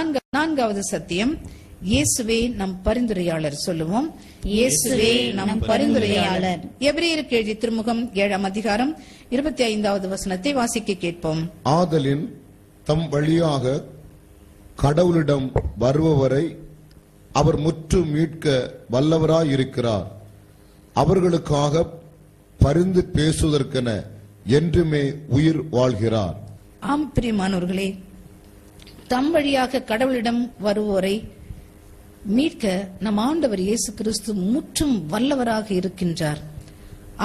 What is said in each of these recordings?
நான்காவது சத்தியம், இயேசுவே நம் பரிந்துரையாளர். சொல்லுவோம், இயேசுவே நம் பரிந்துரையாளர். எபிரேயருக்கு எழுதிய திருமுகம் 7ஆம் அதிகாரம் 25வது வசனத்தை வாசிக்க கேட்போம். ஆதலின் தம் வழியாக கடவுளிடம் வருபவரை அவர் முற்றும் மீட்க வல்லவராயிருக்கிறார். அவர்களுக்காக பரிந்து பேசுவதற்கென என்றுமே உயிர் வாழ்கிறார். ஆம் பிரியமானவர்களே, தம் வழியாக கடவுளிடம் வருவோரை மீட்க நம் ஆண்டவர் இயேசு கிறிஸ்து முற்றும் வல்லவராக இருக்கின்றார்.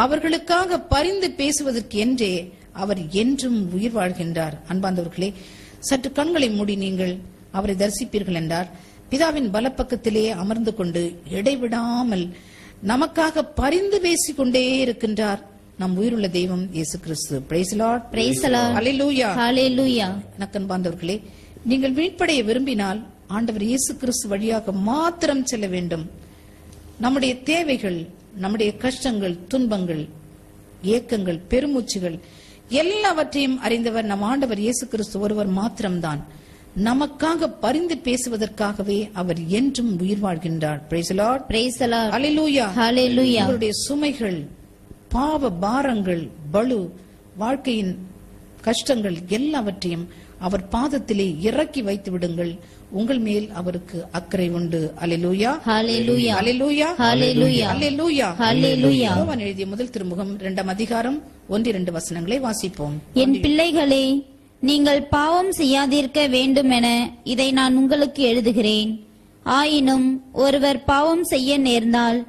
அவர்களுக்காக பரிந்து பேசுவதற்கு என்றே அவர் என்றும் உயிர் வாழ்கின்றார். அன்பார்ந்தவர்களே, சற்று கண்களை மூடி நீங்கள் அவரை தரிசிப்பீர்கள் என்றார் பிதாவின் பலப்பக்கத்திலே அமர்ந்து கொண்டு இடைவிடாமல் நமக்காக பரிந்து பேசிக் கொண்டே இருக்கின்றார் நம் உயிருள்ள தெய்வம் Yesu Kristu. Praise the Lord, praise the Lord, hallelujah, hallelujah. அன்பார்ந்தவர்களே, நீங்கள் மீட்படைய விரும்பினால் ஆண்டவர் இயேசு கிறிஸ்து வழியாக மாத்திரம் செல்ல வேண்டும். நம்முடைய தேவைகள், நம்முடைய கஷ்டங்கள், துன்பங்கள், ஏக்கங்கள், பெருமூச்சுகள் எல்லாவற்றையும் அறிந்தவர் நம் ஆண்டவர் இயேசு கிறிஸ்து ஒருவர் மாத்திரம்தான். நமக்காக பரிந்து பேசுவதற்காகவே அவர் என்றும் உயிர் வாழ்கின்றார். Praise the Lord, praise the Lord, hallelujah, hallelujah. உங்களுடைய சுமைகள், பாவ பாரங்கள், பலு, வாழ்க்கையின் கஷ்டங்கள் எல்லாவற்றையும் அவர் பாதத்திலே இறக்கி வைத்து விடுங்கள். உங்கள் மேல் அவருக்கு அக்கறை உண்டு. அல்லேலூயா, ஹல்லேலூயா, அல்லேலூயா, ஹல்லேலூயா, அல்லேலூயா, ஹல்லேலூயா. யோவான் எழுதிய முதல் திருமுகம் 2ஆம் அதிகாரம் 1-2 வசனங்களை வாசிப்போம். என் பிள்ளைகளே, நீங்கள் பாவம் செய்யாதிருக்க வேண்டுமென இதை நான் உங்களுக்கு எழுதுகிறேன். ஆயினும் ஒருவர் பாவம் செய்ய நேர்ந்தால்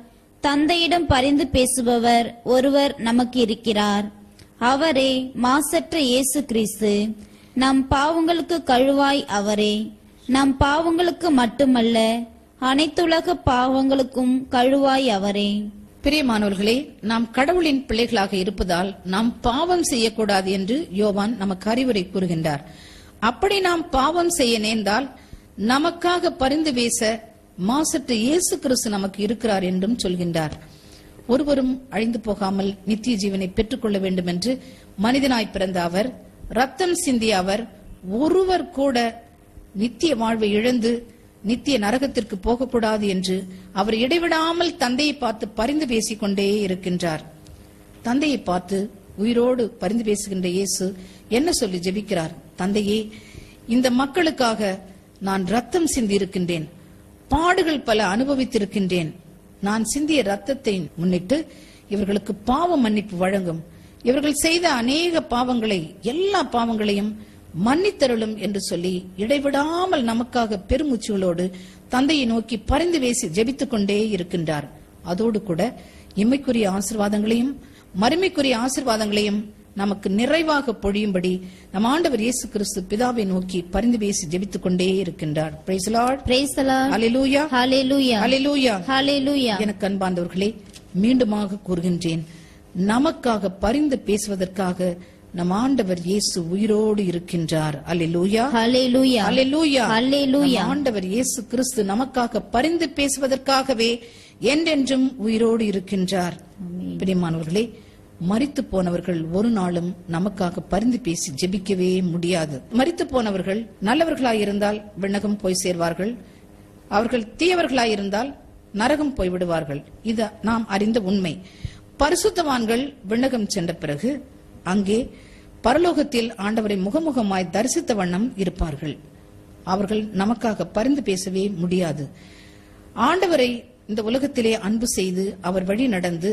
தந்தையிடம் பரிந்து பேசுபவர் ஒருவர் நமக்கு இருக்கிறார். அவரே மாசற்ற இயேசு கிறிஸ்து. நம் பாவங்களுக்கு கழுவாய் அவரே. நம் பாவங்களுக்கு மட்டுமல்ல, அனைத்துலக பாவங்களுக்கும் கழுவாய் அவரே. பிரியமானவர்களே, நாம் கடவுளின் பிள்ளைகளாக இருப்பதால் நாம் பாவம் செய்யக்கூடாது என்று யோவான் நமக்கு அறிவுரை கூறுகின்றார். அப்படி நாம் பாவம் செய்ய நேர்ந்தால் நமக்காக பரிந்து பேச மாசற்ற இயேசு கிறிஸ்து நமக்கு இருக்கிறார் என்றும் சொல்கின்றார். ஒருவரும் அழிந்து போகாமல் நித்திய ஜீவனை பெற்றுக்கொள்ள வேண்டும் என்று மனிதனாய் பிறந்த அவர், ரத்தம் சிந்திய அவர், ஒருவர் கூட நித்திய வாழ்வை இழந்து நித்திய நரகத்திற்கு போகக்கூடாது என்று அவர் இடைவிடாமல் தந்தையை பார்த்து பரிந்து பேசிக் கொண்டே இருக்கின்றார். தந்தையை பார்த்து உயிரோடு பரிந்து பேசுகின்ற இயேசு என்ன சொல்லி ஜெபிக்கிறார்? தந்தையே, இந்த மக்களுக்காக நான் ரத்தம் சிந்தி இருக்கின்றேன், பாடுகள் பல அனுபவித்திருக்கின்றேன். நான் சிந்திய ரத்தத்தை முன்னிட்டு இவர்களுக்கு பாவ மன்னிப்பு வழங்கும். இவர்கள் செய்த அநேக பாவங்களை, எல்லா பாவங்களையும் மன்னித்தருளும் என்று சொல்லி இடைவிடாமல் நமக்காக பெருமூச்சுகளோடு தந்தையை நோக்கி பரிந்து பேசி ஜெபித்துக் கொண்டே இருக்கின்றார். அதோடு கூட இம்மைக்குரிய ஆசீர்வாதங்களையும் மறுமைக்குரிய ஆசீர்வாதங்களையும் நமக்கு நிறைவாக பொழியும்படி நம் ஆண்டவர் இயேசு கிறிஸ்து பிதாவை நோக்கி பரிந்து பேசி ஜெபித்துக் கொண்டே இருக்கின்றார். Praise the Lord, praise the Lord, hallelujah, hallelujah, hallelujah, hallelujah. எனக்கு அன்பார்ந்தவர்களே, மீண்டுமாக கூறுகின்றேன், நமக்காக பரிந்து பேசுவதற்காக நம் ஆண்டவர் இயேசு உயிரோடு இருக்கின்றார். அல்லேலூயா, ஹல்லேலூயா, அல்லேலூயா, ஹல்லேலூயா. நம் ஆண்டவர் இயேசு கிறிஸ்து நமக்காக பரிந்து பேசுவதற்காகவே என்றென்றும் உயிரோடு இருக்கின்றார். பிரியமானவர்களே, மரித்து போனவர்கள் ஒரு நாளும் நமக்காக பரிந்து பேசி ஜெபிக்கவே முடியாது. மரித்து போனவர்கள் நல்லவர்களாயிருந்தால் விண்ணகம் போய் சேர்வார்கள், அவர்கள் தீயவர்களாயிருந்தால் நரகம் போய்விடுவார்கள். இது நாம் அறிந்த உண்மை. பரிசுத்தவான்கள் விண்ணகம் சென்ற பிறகு அங்கே பரலோகத்தில் ஆண்டவரை முகமுகமாய் தரிசித்த வண்ணம் இருப்பார்கள். அவர்கள் நமக்காக பரிந்து பேசவே முடியாது. ஆண்டவரை இந்த உலகத்திலே அன்பு செய்து அவர் வழி நடந்து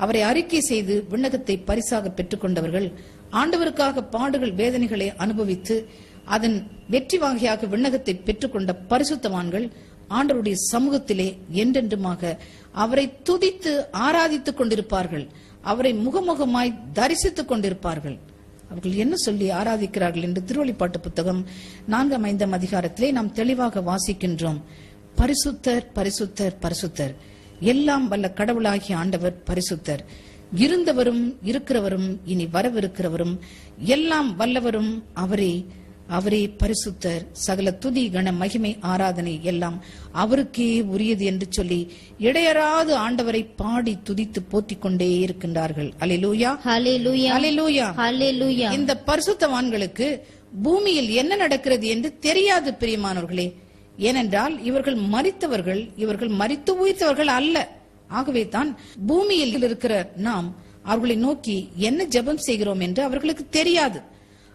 அவரை அறிக்கை செய்து விண்ணகத்தை பரிசாக பெற்றுக் கொண்டவர்கள், ஆண்டவருக்காக பாடுகள் வேதனைகளை அனுபவித்து அதன் வெற்றி வாகியாக விண்ணகத்தை பெற்றுக்கொண்ட பரிசுத்தவான்கள் ஆண்டவருடைய சமூகத்திலே என்றென்றுமாக அவரை துதித்து ஆராதித்துக் கொண்டிருப்பார்கள். அவரை முகமுகமாய் தரிசித்துக் கொண்டிருப்பார்கள். அவர்கள் என்ன சொல்லி ஆராதிக்கிறார்கள் என்று திருவெளிப்பாட்டு புத்தகம் 4ஆம் 5ஆம் அதிகாரத்திலே நாம் தெளிவாக வாசிக்கின்றோம். பரிசுத்தர், பரிசுத்தர், பரிசுத்தர், எல்லாம் வல்ல கடவுளாகிய ஆண்டவர் பரிசுத்தர், இருந்தவரும் இருக்கிறவரும் இனி வரவிருக்கிறவரும் எல்லாம் வல்லவரும் அவரே, அவரே பரிசுத்தர், சகல துதி கன மகிமை ஆராதனை எல்லாம் அவருக்கே உரியது என்று சொல்லி இடையறாது ஆண்டவரை பாடி துதித்து போற்றிக் கொண்டே இருக்கின்றார்கள். அல்லேலூயா, ஹல்லேலூயா, அல்லேலூயா, ஹல்லேலூயா. இந்த பரிசுத்தவான்களுக்கு பூமியில் என்ன நடக்கிறது என்று தெரியாது பிரியமானவர்களே. ஏனென்றால் இவர்கள் மரித்தவர்கள், இவர்கள் மரித்து உயிர்த்தவர்கள் அல்ல. ஆகவே தான் பூமியில் இருக்கிற நாம் அவர்களை நோக்கி என்ன ஜெபம் செய்கிறோம் என்று அவர்களுக்கு தெரியாது.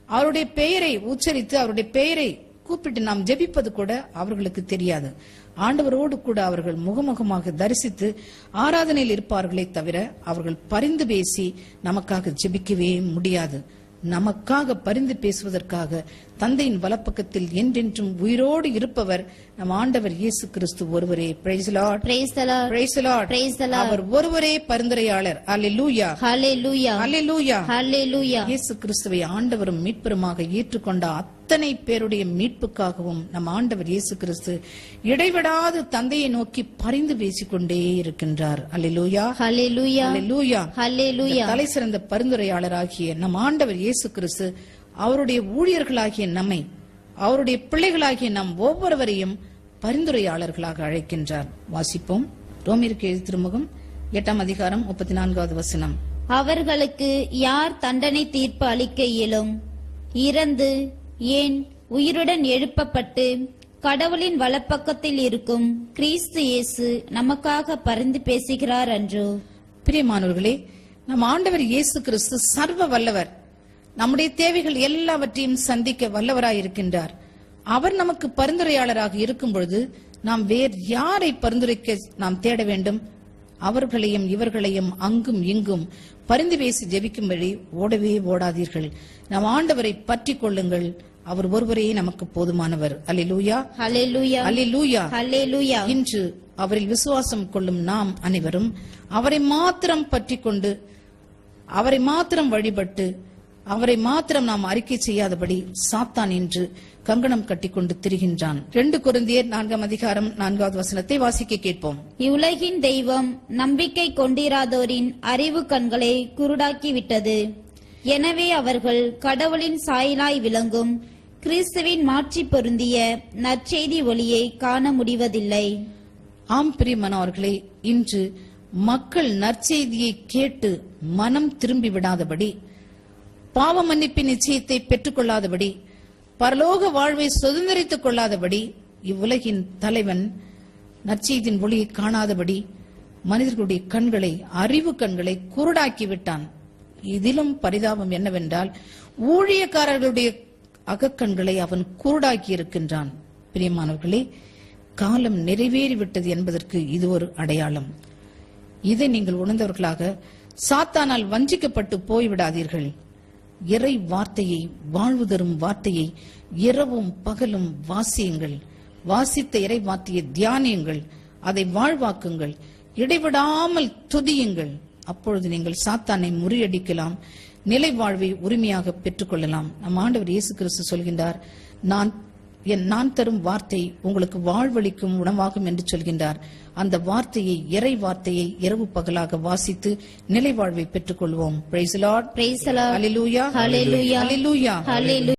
அவருடைய பெயரை உச்சரித்து அவருடைய பெயரை கூப்பிட்டு நாம் ஜெபிப்பது கூட அவர்களுக்கு தெரியாது. ஆண்டவரோடு கூட அவர்கள் முகமுகமாக தரிசித்து ஆராதனையில் இருப்பார்களே தவிர அவர்கள் பரிந்து பேசி நமக்காக ஜெபிக்கவே முடியாது. நமக்காக பரிந்து பேசுவதற்காக தந்தையின் வலப்பக்கத்தில் என்றென்றும் உயிரோடு இருப்பவர் நம் ஆண்டவர் இயேசு கிறிஸ்து ஒருவரே. Praise the Lord. Praise the Lord. Praise the Lord. Praise the Lord. அவர் ஒருவரே பரிந்துரையாளர். Hallelujah. Hallelujah. Hallelujah. Hallelujah. இயேசு கிறிஸ்துவை ஆண்டவரும் மீட்பருமாக ஏற்றுக்கொண்ட அத்தனை பேருடைய மீட்புக்காகவும் நம் ஆண்டவர் இயேசு கிறிஸ்து இடைவிடாது தந்தையை நோக்கி பரிந்து பேசிக்கொண்டே இருக்கின்றார். Hallelujah. Hallelujah. Hallelujah. Hallelujah. தலை சிறந்த பரிந்துரையாளராகிய நம் ஆண்டவர் இயேசு கிறிஸ்து அவருடைய ஊழியர்களாகிய நம்மை, அவருடைய பிள்ளைகளாகிய நம் ஒவ்வொருவரையும் பரிந்துரையாளர்களாக அழைக்கின்றார். வாசிப்போம். ரோமியருக்கு எழுதிய திருமுகம் 8ஆம் அதிகாரம் 34வது வசனம். அவர்களுக்கு யார் தண்டனை தீர்ப்பு அளிக்க இயலும்? இறந்து ஏன் உயிருடன் எழுப்பப்பட்டு கடவுளின் வலப்பக்கத்தில் இருக்கும் கிறிஸ்து இயேசு நமக்காக பரிந்து பேசுகிறார் அன்றோ? பிரியமானவர்களே, நம் ஆண்டவர் இயேசு கிறிஸ்து சர்வ வல்லவர். நம்முடைய தேவைகள் எல்லாவற்றையும் சந்திக்க வல்லவராயிருக்கின்றார். அவர் நமக்கு பரிந்துரையாளராக இருக்கும் பொழுது நாம் வேறு யாரை பரிந்துரைக்க நாம் தேட வேண்டும்? அவர்களையும் இவர்களையும் அங்கும் இங்கும் பரிந்து பேசி ஜெபிக்கும்படி ஓடவே ஓடாதீர்கள். நம் ஆண்டவரை பற்றி கொள்ளுங்கள். அவர் ஒருவரே நமக்கு போதுமானவர். அல்லேலூயா. ஹல்லேலூயா. அல்லேலூயா. ஹல்லேலூயா. இன்று அவரில் விசுவாசம் கொள்ளும் நாம் அனைவரும் அவரை மாத்திரம் பற்றி கொண்டு, அவரை மாத்திரம் வழிபட்டு, அவரை மாத்திரம் நாம் அறிக்கை செய்யாதபடி சாத்தான் இன்று கங்கணம் கட்டிக்கொண்டு திரிகின்றான். 2 கொரிந்தியர் 4ஆம் அதிகாரம் 4வது வசனத்தை வாசிக்க கேட்போம். இவ்வுலகின் தெய்வம் நம்பிக்கை கொண்டிராதோரின் அறிவு கண்களை குருடாக்கி விட்டது. எனவே அவர்கள் கடவுளின் சாயலாய் விளங்கும் கிறிஸ்துவின் மாட்சி பொருந்திய நற்செய்தி ஒளியை காண முடிவதில்லை. ஆம் பிரியமானவர்களே, இன்று மக்கள் நற்செய்தியை கேட்டு மனம் திரும்பி விடாதபடி, பாவ மன்னிப்பின் நிச்சயத்தை பெற்றுக் கொள்ளாதபடி, பரலோக வாழ்வை சுதந்திரித்துக் கொள்ளாதபடி, இவ்வுலகின் தலைவன் நற்செய்தியின் ஒளியை காணாதபடி மனிதர்களுடைய கண்களை, அறிவு கண்களை குருடாக்கி விட்டான். இதிலும் பரிதாபம் என்னவென்றால் ஊழியக்காரர்களுடைய அகக்கண்களை அவன் குருடாக்கி இருக்கின்றான். பிரியமானவர்களே, காலம் நிறைவேறிவிட்டது என்பதற்கு இது ஒரு அடையாளம். இதை நீங்கள் உணர்ந்தவர்களாக சாத்தானால் வஞ்சிக்கப்பட்டு போய்விடாதீர்கள். இறை வார்த்தையை, வாழ்வு தரும் வார்த்தையை இரவும் பகலும் வாசியுங்கள். வாசித்த இறை வார்த்தையை தியானியுங்கள், அதை வாழ்வாக்குங்கள், இடைவிடாமல் துதியுங்கள். அப்பொழுது நீங்கள் சாத்தானை முறியடிக்கலாம், நிலை வாழ்வை உரிமையாக பெற்றுக் கொள்ளலாம். நம் ஆண்டவர் இயேசு கிறிஸ்து சொல்கின்றார், நான் தரும் வார்த்தை உங்களுக்கு வாழ்வளிக்கும் உணவாகும் என்று சொல்கின்றார். அந்த வார்த்தையை, இறை வார்த்தையை இரவு பகலாக வாசித்து நிலை வாழ்வை பெற்றுக் கொள்வோம். Praise the Lord. Praise the Lord. Hallelujah. Hallelujah. Hallelujah. Hallelujah.